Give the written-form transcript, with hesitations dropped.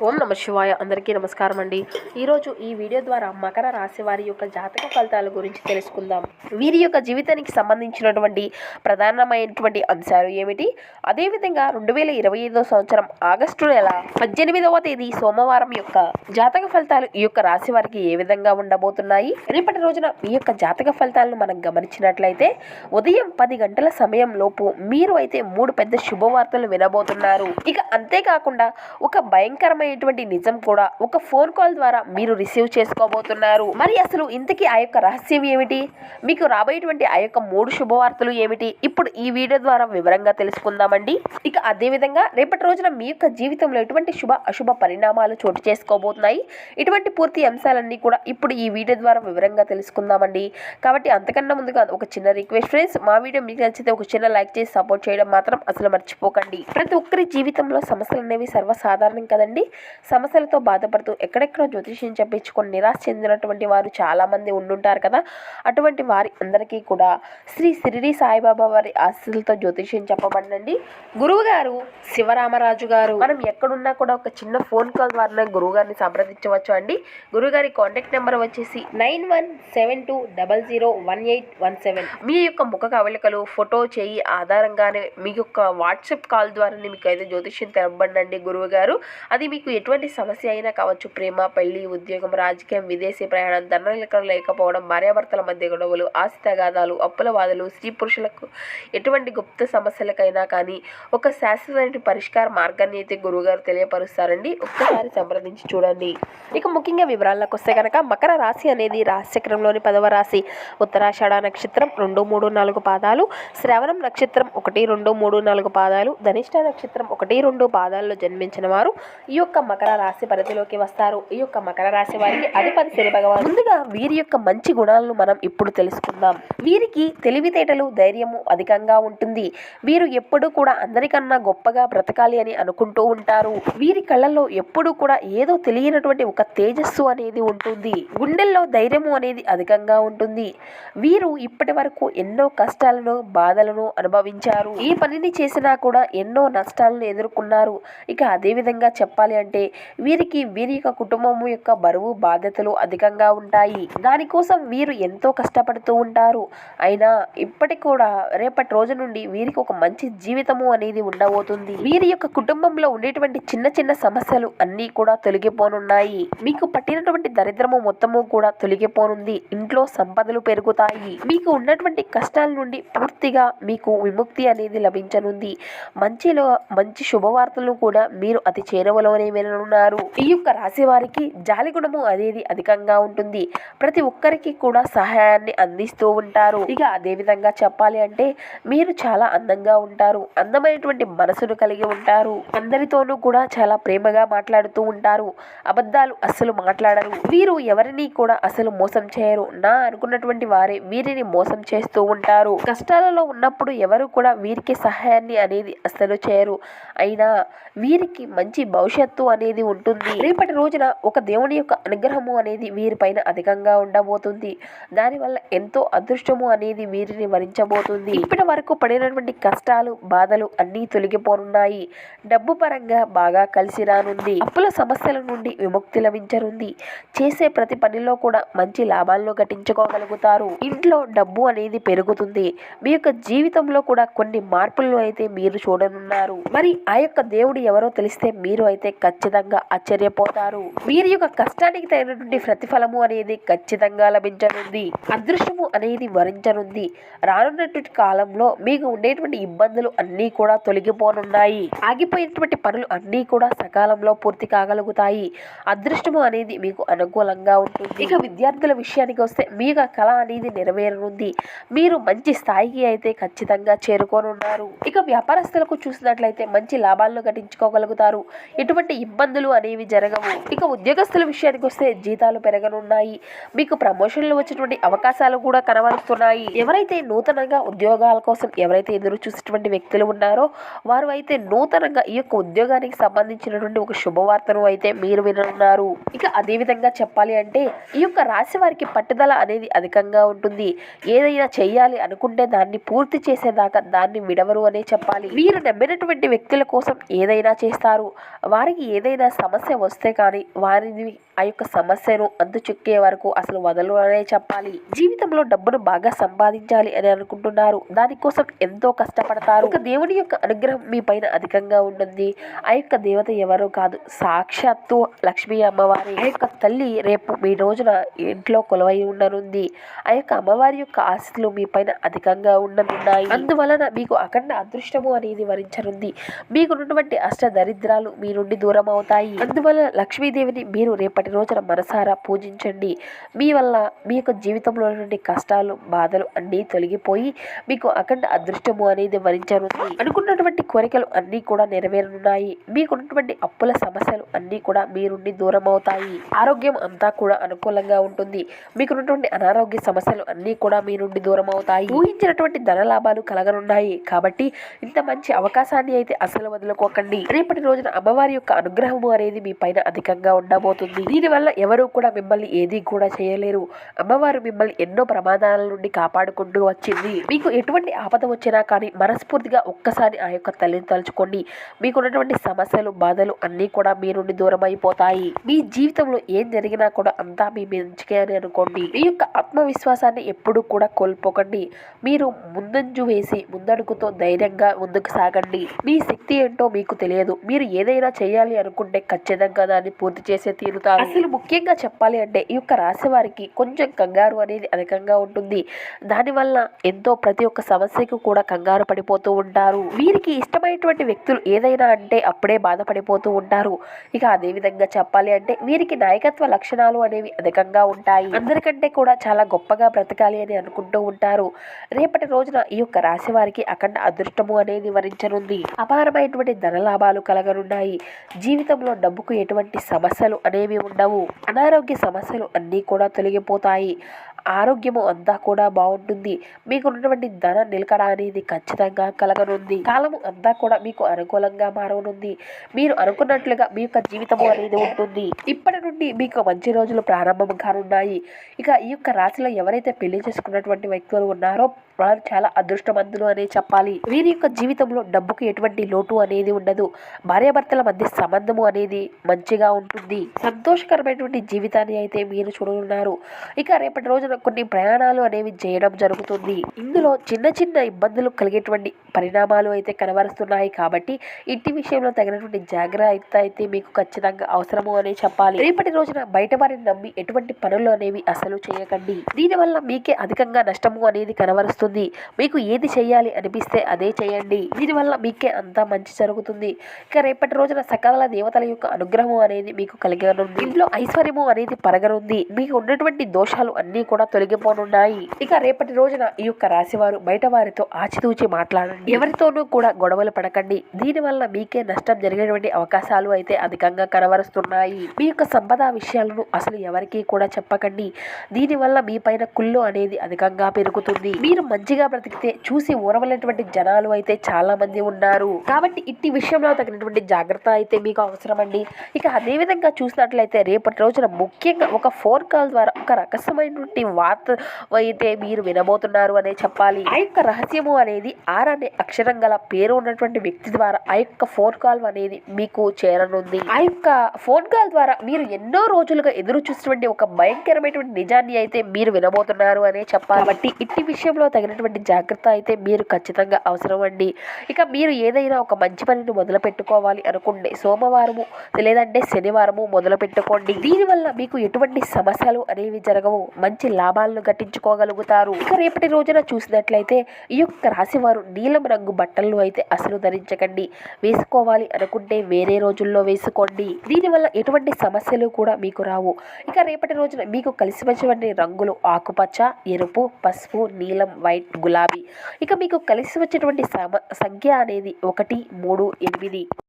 ఓం నమ శివాయ. అందరికీ నమస్కారం అండి. ఈరోజు ఈ వీడియో ద్వారా మకర రాశి వారి యొక్క జాతక ఫలితాల గురించి తెలుసుకుందాం. వీరి యొక్క జీవితానికి సంబంధించినటువంటి ప్రధానమైనటువంటి అంశాలు ఏమిటి, అదేవిధంగా 2025 సంవత్సరం ఆగస్టు నెల 18వ తేదీ సోమవారం యొక్క జాతక ఫలితాలు ఈ యొక్క రాశి వారికి ఏ విధంగా ఉండబోతున్నాయి. రేపటి రోజున ఈ యొక్క జాతక ఫలితాలను మనం గమనించినట్లయితే ఉదయం 10 గంటల సమయం లోపు మీరు అయితే 3 పెద్ద శుభవార్తలు వినబోతున్నారు. ఇక అంతేకాకుండా ఒక భయంకరమైన నిజం కూడా ఒక ఫోన్ కాల్ ద్వారా మీరు రిసీవ్ చేసుకోబోతున్నారు. మరి అసలు ఇంతకీ ఆ యొక్క రహస్యం ఏమిటి, మీకు రాబోయేటువంటి ఆ యొక్క 3 శుభవార్తలు ఏమిటి, ఇప్పుడు ఈ వీడియో ద్వారా వివరంగా తెలుసుకుందామండి. ఇక అదే విధంగా రేపటి రోజున మీ యొక్క జీవితంలో ఎటువంటి శుభ అశుభ పరిణామాలు చోటు చేసుకోబోతున్నాయి, ఇటువంటి పూర్తి అంశాలన్నీ కూడా ఇప్పుడు ఈ వీడియో ద్వారా వివరంగా తెలుసుకుందామండి. కాబట్టి అంతకన్నా ముందుగా ఒక చిన్న రిక్వెస్ట్ ఫ్రెండ్స్, మా వీడియో మీకు నచ్చితే ఒక చిన్న లైక్ చేసి సపోర్ట్ చేయడం మాత్రం అసలు మర్చిపోకండి. ప్రతి ఒక్కరి జీవితంలో సమస్యలు అనేవి సర్వసాధారణం కదండి. సమస్యలతో బాధపడుతూ ఎక్కడెక్కడో జ్యోతిష్యం చెప్పించుకొని నిరాశ చెందినటువంటి వారు చాలామంది ఉండుంటారు కదా. అటువంటి వారి అందరికీ కూడా శ్రీ షిరిడి సాయిబాబా వారి ఆశీస్సులతో జ్యోతిష్యం చెప్పబడినండి. గురువు గారు శివరామరాజు గారు. మనం ఎక్కడున్నా కూడా ఒక చిన్న ఫోన్ కాల్ ద్వారా గురువు గారిని సంప్రదించవచ్చు అండి. గురువుగారి కాంటాక్ట్ నెంబర్ వచ్చేసి 9172001817. మీ యొక్క ముఖ కవళికలు, ఫోటో చేయి ఆధారంగానే మీ యొక్క వాట్సాప్ కాల్ ద్వారా మీకు అయితే జ్యోతిష్యం తెలపబడినండి గురువు గారు. అది మీకు ఎటువంటి సమస్య అయినా కావచ్చు, ప్రేమ, పెళ్లి, ఉద్యోగం, రాజకీయం, విదేశీ ప్రయాణం, ధనలెక్కలు లేకపోవడం, భార్యాభర్తల మధ్య గొడవలు, ఆస్తి తగాదాలు, అప్పుల బాధలు, స్త్రీ పురుషులకు ఎటువంటి గుప్త సమస్యలకైనా కానీ ఒక శాశ్వత పరిష్కార మార్గాన్ని అయితే గురువుగారు తెలియపరుస్తారండి. ఒక్కసారి సంప్రదించి చూడండి. ఇక ముఖ్యంగా వివరాల్లోకి వస్తే కనుక మకర రాశి అనేది రాశిచక్రంలోని 10వ రాశి. ఉత్తరాషాఢ నక్షత్రం 2, 3, 4 పాదాలు, శ్రవణం నక్షత్రం 1, 2, 3, 4 పాదాలు, ధనిష్ట నక్షత్రం 1, 2 పాదాల్లో జన్మించిన వారు ఈ యొక్క మకర రాశి పరిధిలోకి వస్తారు. ఈ యొక్క మకర రాశి వారికి అధిపతి శని భగవాన్. ముందుగా వీరి యొక్క మంచి గుణాలను మనం ఇప్పుడు తెలుసుకుందాం. వీరికి తెలివితేటలు, ధైర్యము అధికంగా ఉంటుంది. వీరు ఎప్పుడూ కూడా అందరికన్నా గొప్పగా బ్రతకాలి అని అనుకుంటూ ఉంటారు. వీరి కళ్ళల్లో ఎప్పుడూ కూడా ఏదో తెలియనటువంటి ఒక తేజస్సు అనేది ఉంటుంది. గుండెల్లో ధైర్యము అనేది అధికంగా ఉంటుంది. వీరు ఇప్పటి వరకు ఎన్నో కష్టాలను, బాధలను అనుభవించారు. ఏ పనిని చేసినా కూడా ఎన్నో నష్టాలను ఎదుర్కొన్నారు. ఇక అదే విధంగా చెప్పాలి అంటే వీరి యొక్క కుటుంబం యొక్క బరువు, బాధ్యతలు అధికంగా ఉంటాయి. దానికోసం వీరు ఎంతో కష్టపడుతూ ఉంటారు. అయినా ఇప్పటికి కూడా రేపటి రోజు నుండి వీరికి ఒక మంచి జీవితము అనేది ఉండబోతుంది. వీరి యొక్క కుటుంబంలో ఉండేటువంటి చిన్న చిన్న సమస్యలు అన్నీ కూడా తొలగిపోనున్నాయి. మీకు పట్టినటువంటి దరిద్రము మొత్తము కూడా తొలగిపోనుంది. ఇంట్లో సంపదలు పెరుగుతాయి. మీకు ఉన్నటువంటి కష్టాల నుండి పూర్తిగా మీకు విముక్తి అనేది లభించనుంది. మంచి శుభవార్తలను కూడా మీరు అతి చేరువలోనే విననున్నారు. ఈ యొక్క రాశి వారికి జాలి గుణము అనేది అధికంగా ఉంటుంది. ప్రతి ఒక్కరికి కూడా సహాయాన్ని అందిస్తూ ఉంటారు. ఇక అదే విధంగా చెప్పాలి అంటే మీరు చాలా అందంగా ఉంటారు. అందమైనటువంటి మనసును కలిగి ఉంటారు. అందరితోనూ కూడా చాలా ప్రేమగా మాట్లాడుతూ ఉంటారు. అబద్ధాలు అస్సలు మాట్లాడరు. వీరు ఎవరిని కూడా అసలు మోసం చేయరు. అనుకున్నటువంటి వారే వీరిని మోసం చేస్తూ ఉంటారు. కష్టాలలో ఉన్నప్పుడు ఎవరు కూడా వీరికి సహాయాన్ని అనేది అస్సలు చేయరు. అయినా వీరికి మంచి భవిష్యత్తు అనేది ఉంటుంది. రేపటి రోజున ఒక దేవుని యొక్క అనుగ్రహము అనేది వీరిపైన అధికంగా ఉండబోతుంది. దానివల్ల ఎంతో అదృష్టము అనేది వీరిని వరించబోతుంది. ఇప్పటి వరకు పడినటువంటి కష్టాలు, బాధలు అన్నీ తొలగిపోనున్నాయి. డబ్బు పరంగా బాగా కలిసి రానుంది. అప్పుల సమస్యల నుండి విముక్తి లభించనుంది. చేసే ప్రతి పనిలో కూడా మంచి లాభాలను గట్టించుకోగలుగుతారు. ఇంట్లో డబ్బు అనేది పెరుగుతుంది. మీ యొక్క జీవితంలో కూడా కొన్ని మార్పులను అయితే మీరు చూడనున్నారు. మరి ఆ యొక్క దేవుడు ఎవరో తెలిస్తే మీరు అయితే ఖచ్చితంగా ఆశ్చర్యపోతారు. వీరి యొక్క కష్టానికి తగినటువంటి ప్రతిఫలము అనేది ఖచ్చితంగా లభించనుంది. అదృష్టము అనేది వరించనుంది. రానున్నటువంటి కాలంలో మీకు ఉండేటువంటి ఇబ్బందులు అన్నీ కూడా తొలగిపోనున్నాయి. ఆగిపోయినటువంటి పనులు అన్నీ కూడా సకాలంలో పూర్తి కాగలుగుతాయి. అదృష్టము అనేది మీకు అనుకూలంగా ఉంటుంది. ఇక విద్యార్థుల విషయానికి వస్తే మీ యొక్క కళ అనేది నెరవేరనుంది. మీరు మంచి స్థాయికి అయితే ఖచ్చితంగా చేరుకోనున్నారు. ఇక వ్యాపారస్తులకు చూసినట్లయితే మంచి లాభాలను గటించుకోగలుగుతారు. ఎటువంటి ఇబ్బందులు అనేవి జరగవు. ఇక ఉద్యోగస్తుల విషయానికి వస్తే జీతాలు పెరగనున్నాయి. మీకు ప్రమోషన్లు వచ్చేటువంటి అవకాశాలు కూడా కనబరుస్తున్నాయి. ఎవరైతే నూతనంగా ఉద్యోగాల కోసం ఎవరైతే ఎదురు చూసేటువంటి వ్యక్తులు ఉన్నారో వారు అయితే నూతనంగా ఈ యొక్క ఉద్యోగానికి సంబంధించినటువంటి ఒక శుభవార్తను అయితే మీరు విననున్నారు. ఇక అదే విధంగా చెప్పాలి అంటే ఈ యొక్క రాశి వారికి పట్టుదల అనేది అధికంగా ఉంటుంది. ఏదైనా చెయ్యాలి అనుకుంటే దాన్ని పూర్తి చేసేదాకా దాన్ని విడవరు అనే చెప్పాలి. వీరు నమ్మినటువంటి వ్యక్తుల కోసం ఏదైనా చేస్తారు. వారికి ఏదైనా సమస్య వస్తే కానీ వారిని ఆ యొక్క సమస్యను చిక్కే వరకు అసలు వదలు అనే చెప్పాలి. జీవితంలో డబ్బును బాగా సంపాదించాలి అని అనుకుంటున్నారు, దానికోసం ఎంతో కష్టపడతారు. ఒక దేవుని యొక్క అనుగ్రహం మీ పైన అధికంగా ఉంటుంది. ఆ యొక్క దేవత ఎవరో కాదు, సాక్షాత్తు లక్ష్మీ అమ్మవారి. ఆ యొక్క తల్లి రేపు మీ రోజున ఇంట్లో కొలువై ఉండనుంది. ఆ యొక్క అమ్మవారి యొక్క ఆశలు మీ పైన అధికంగా ఉండనున్నాయి. అందువలన మీకు అఖండ అదృష్టము అనేది వరించనుంది. మీకున్నటువంటి అష్ట దరిద్రాలు మీ నుండి దూరం అవుతాయి. అందువల్ల లక్ష్మీదేవిని మీరు రేపటి రోజున మనసారా పూజించండి. మీ వల్ల మీ యొక్క జీవితంలో నుండి కష్టాలు బాధలు అన్నీ తొలగిపోయి మీకు అఖండ అదృష్టము అనేది వరించనుంది. అనుకున్నటువంటి కోరికలు అన్నీ కూడా నెరవేరనున్నాయి. మీకున్నటువంటి అప్పుల సమస్యలు అన్నీ కూడా మీ నుండి దూరం అవుతాయి. ఆరోగ్యం అంతా కూడా అనుకూలంగా ఉంటుంది. మీకున్నటువంటి అనారోగ్య సమస్యలు అన్నీ కూడా మీ నుండి దూరం అవుతాయి. ఊహించినటువంటి ధన లాభాలు కలగనున్నాయి. కాబట్టి ఇంత మంచి అవకాశాన్ని అయితే అసలు వదులుకోకండి. రేపటి రోజున అమ్మవారి యొక్క అనుగ్రహము అనేది మీ పైన అధికంగా ఉండబోతుంది. దీనివల్ల ఎవరు కూడా మిమ్మల్ని ఏది కూడా చేయలేరు. అమ్మవారు మిమ్మల్ని ఎన్నో ప్రమాదాల నుండి కాపాడుకుంటూ వచ్చింది. మీకు ఎటువంటి ఆపద వచ్చినా కానీ మనస్ఫూర్తిగా ఒక్కసారి ఆ యొక్క తల్లిని తలుచుకోండి. మీకున్నటువంటి సమస్యలు బాధలు అన్నీ కూడా మీ నుండి దూరం అయిపోతాయి. మీ జీవితంలో ఏం జరిగినా కూడా అంతా మీ మంచికే అని అనుకోండి. మీ యొక్క ఆత్మవిశ్వాసాన్ని ఎప్పుడూ కూడా కోల్పోకండి. మీరు ముందంజు వేసి ముందడుగుతో ధైర్యంగా ముందుకు సాగండి. మీ శక్తి ఏంటో మీకు తెలియదు. మీరు ఏదైనా చేయాలి అనుకుంటే ఖచ్చితంగా దాన్ని పూర్తి చేసే తీరుతారు. అసలు ముఖ్యంగా చెప్పాలి అంటే ఈ యొక్క రాశి వారికి కొంచెం కంగారు అనేది అధికంగా ఉంటుంది. దానివల్ల ఎంతో ప్రతి ఒక్క సమస్యకు కూడా కంగారు పడిపోతూ ఉంటారు. వీరికి ఇష్టమైనటువంటి వ్యక్తులు ఏదైనా అంటే అప్పుడే బాధపడిపోతూ ఉంటారు. ఇక అదే విధంగా చెప్పాలి అంటే వీరికి నాయకత్వ లక్షణాలు అనేవి అధికంగా ఉంటాయి. అందరికంటే కూడా చాలా గొప్పగా బ్రతకాలి అని అనుకుంటూ ఉంటారు. రేపటి రోజున ఈ యొక్క రాశి వారికి అఖండ అదృష్టము అనేది వరించనుంది. అపారమైనటువంటి ధన లాభాలు కలగనున్నాయి. జీవితంలో డబ్బుకు ఎటువంటి సమస్యలు అనేవి ఉండవు. అనారోగ్య సమస్యలు అన్నీ కూడా తొలగిపోతాయి. ఆరోగ్యము అంతా కూడా బాగుంటుంది. మీకు ఉన్నటువంటి ధన నిలకడ అనేది ఖచ్చితంగా కలగనుంది. కాలము అంతా కూడా మీకు అనుకూలంగా మారనుంది. మీరు అనుకున్నట్లుగా మీ యొక్క జీవితము అనేది ఉంటుంది. ఇప్పటి నుండి మీకు మంచి రోజులు ప్రారంభం కానున్నాయి. ఇక ఈ యొక్క రాశిలో ఎవరైతే పెళ్లి చేసుకున్నటువంటి వ్యక్తులు ఉన్నారో వారు చాలా అదృష్టవంతులు అనే చెప్పాలి. వీరి యొక్క జీవితంలో డబ్బుకు ఎటువంటి లోటు అనేది ఉండదు. భార్యాభర్తల మధ్య సంబంధము అనేది మంచిగా ఉంటుంది. సంతోషకరమైనటువంటి జీవితాన్ని అయితే మీరు చూడనున్నారు. ఇక రేపటి రోజున కొన్ని ప్రయాణాలు అనేవి చేయడం జరుగుతుంది. ఇందులో చిన్న చిన్న ఇబ్బందులు కలిగేటువంటి పరిణామాలు అయితే కనబరుస్తున్నాయి. కాబట్టి ఇంటి విషయంలో తగినటువంటి జాగ్రత్త అయితే మీకు ఖచ్చితంగా అవసరము అనే చెప్పాలి. రేపటి రోజున బయట వారిని నమ్మి ఎటువంటి పనులు అనేవి అసలు చేయకండి. దీనివల్ల మీకే అధికంగా నష్టము అనేది కనబరుస్తుంది. మీకు ఏది చేయాలి అనిపిస్తే అదే చేయండి. దీనివల్ల మీకే అంతా మంచి జరుగుతుంది. ఇక రేపటి రోజున సకల దేవతల యొక్క అనుగ్రహం అనేది మీకు కలిగనుంది. ఇంట్లో ఐశ్వర్యము అనేది పరగనుంది. మీకు ఉన్నటువంటి దోషాలు అన్నీ కూడా తొలగిపోనున్నాయి. ఇక రేపటి రోజున ఈ యొక్క రాశి వారు బయట వారితో ఆచితూచి మాట్లాడండి. ఎవరితోనూ కూడా గొడవలు పడకండి. దీనివల్ల మీకే నష్టం జరిగేటువంటి అవకాశాలు అయితే అధికంగా కనబరుస్తున్నాయి. మీ యొక్క సంపద విషయాలను అసలు ఎవరికీ కూడా చెప్పకండి. దీనివల్ల మీ పైన కుళ్ళు అనేది అధికంగా పెరుగుతుంది. మీరు మంచిగా బ్రతికితే చూసి ఓర్వలేటువంటి జనాలు అయితే చాలా మంది ఉన్నారు. కాబట్టి ఇట్టి విషయంలో తగినటువంటి జాగ్రత్త అయితే మీకు అవసరం అండి. ఇక అదే విధంగా చూసినట్లయితే రేపటి రోజున ముఖ్యంగా ఒక ఫోన్ కాల్ ద్వారా ఒక రహస్యమైనటువంటి వార్త అయితే మీరు వినబోతున్నారు అనే చెప్పాలి. ఆ యొక్క రహస్యము అనేది ఆర్ అనే అక్షరం గల పేరు ఉన్నటువంటి వ్యక్తి ద్వారా ఆ యొక్క ఫోన్ కాల్ అనేది మీకు చేరనుంది. ఆ యొక్క ఫోన్ కాల్ ద్వారా మీరు ఎన్నో రోజులుగా ఎదురు చూసినటువంటి ఒక భయంకరమైనటువంటి నిజాన్ని అయితే మీరు వినబోతున్నారు అనే చెప్పాలి. కాబట్టి ఇట్టి విషయంలో తగినటువంటి జాగ్రత్త అయితే మీరు ఖచ్చితంగా అవసరం అండి. ఇక మీరు ఏదైనా ఒక మంచి పనిని మొదలు పెట్టుకోవాలి అనుకుంటే సోమవారము లేదంటే శనివారము మొదలు పెట్టుకోండి. దీనివల్ల మీకు ఎటువంటి సమస్యలు అనేవి జరగవు. మంచి లాభాలను గట్టించుకోగలుగుతారు. ఇక రేపటి రోజున చూసినట్లయితే ఈ యొక్క రాశి వారు నీలం రంగు బట్టలను అయితే అసలు ధరించకండి. వేసుకోవాలి అనుకుంటే వేరే రోజుల్లో వేసుకోండి. దీనివల్ల ఎటువంటి సమస్యలు కూడా మీకు రావు. ఇక రేపటి రోజున మీకు కలిసి వచ్చినటువంటి రంగులు ఆకుపచ్చ, ఎరుపు, పసుపు, నీలం, వైట్, గులాబీ. ఇక మీకు కలిసి వచ్చేటువంటి సంఖ్య అనేది 1, 3, 8.